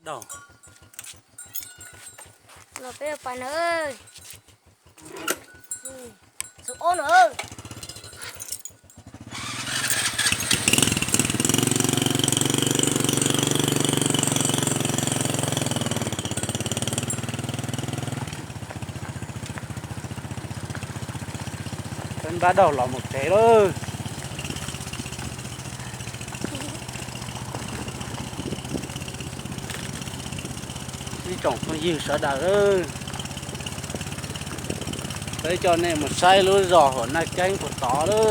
Đâu? Nó bây giờ bạn ơi. Sự ôn ơi. Bên bắt đầu là một thế thôi. Đi trồng không nhiều sợ đào ơi. Đấy cho nên một say luôn giò hổ này canh của tó đó.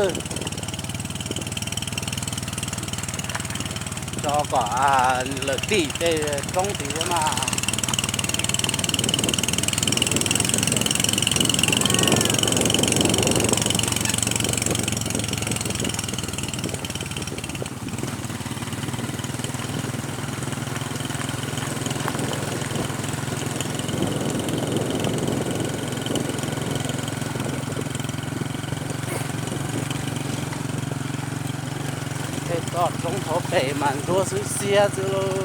Cho cả lợi tỷ đây trong tí mà. Thế còn trong thổ bể mà rua dưới xe chứ luôn.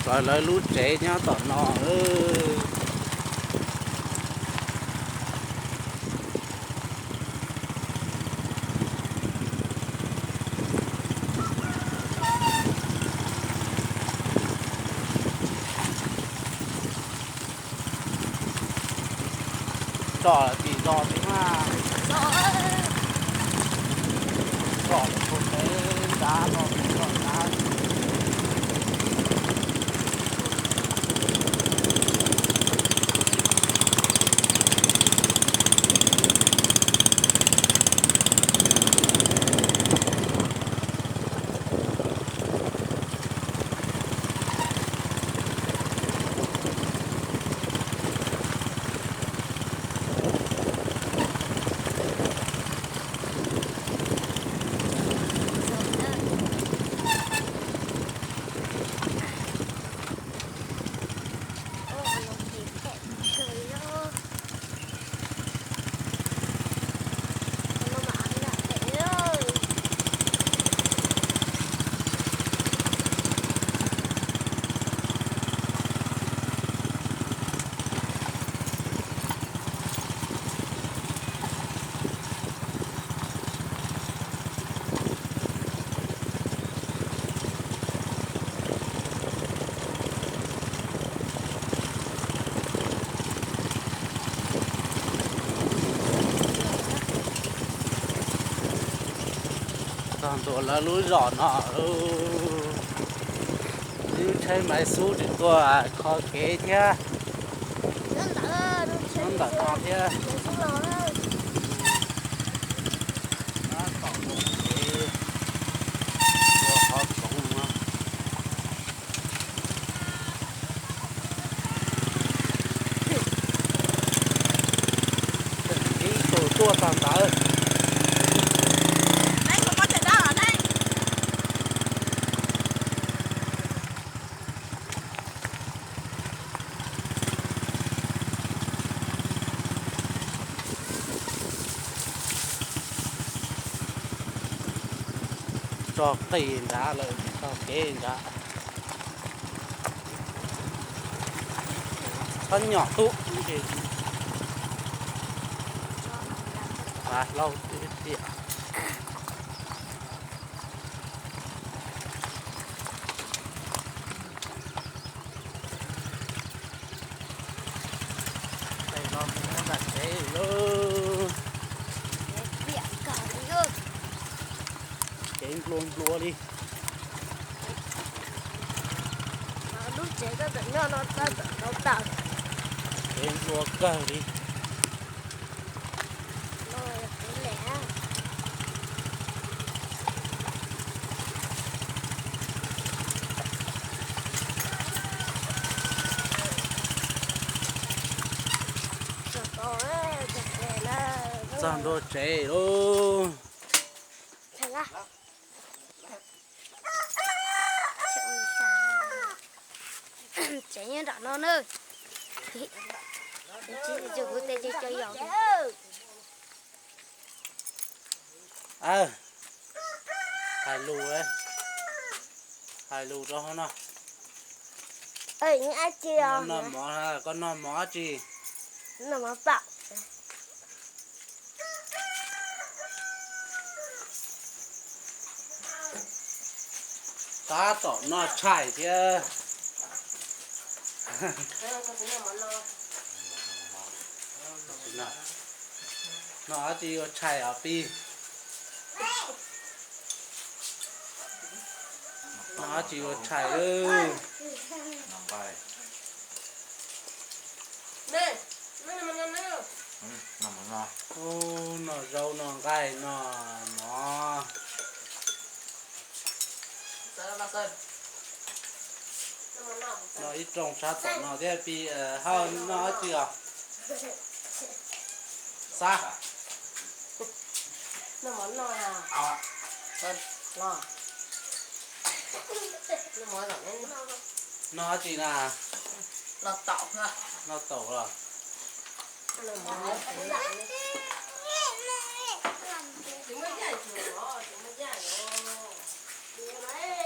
Rồi lấy lút trẻ nhau tỏ nọ ơi. Trò là chỉ giò thế mà. Trò là một cái đá nó cũng còn đá. Còn tổ là lúa giỏ nọ như thấy máy số thì có khó kế nhá. Nó đã to nhá. Nó còn một cái khó sống mà. Cái tổ tua tàn tớ. Cho tiền ra lại cho kế ra. con nhỏ tụ thì và lâu tiện đây nó cũng đặt thế luôn Bịa cả đi ơi. cái luôn lúa đi Lúc chế cái tận nó tạo cái lúa cờ đi nó là cái lẻ. Rồi có cái là dàn đồ chế luôn thằng á. Chế như đó nó ơi. Chị dùng cái tay cho dầu. hai lù đấy hai lù đó nó Ê, những ai chia nó mỏ ha con nó mỏ chi nó mà bạo. cá tổ nó chảy chứ nó chỉ có chảy ở pi nó chỉ có chảy ơi Nè, nó. ô nó râu nó gai nó nó ít trồng sát tổ nó thế pi hơn nó chưa xa Nó món nó là con nó. Nó món là nó chỉ là nó tọt ra. nó tổ rồi Nó món nó phải là chúng mới dạy chúng mới dạy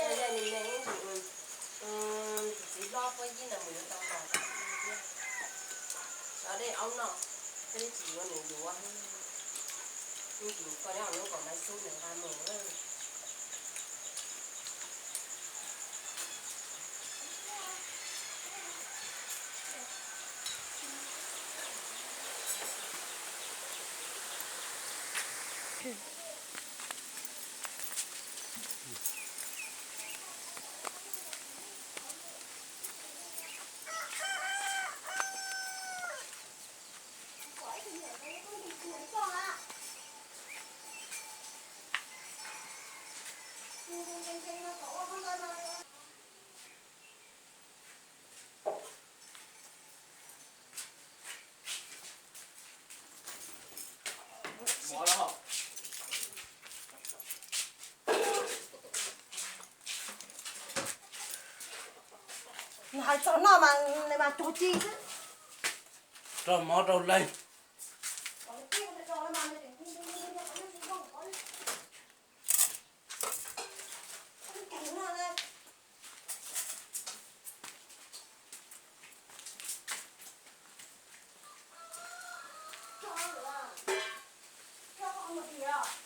nó dạy nhìn này chỉ lo cái gì là mình tao bảo ở đây ông nó cái đấy chỉ có mình đủ ăn nhưng chỉ có nhau nó còn mấy số nữa ra mở hai cháu nó mà chú chi chứ cho mó trâu lên cho con một tí à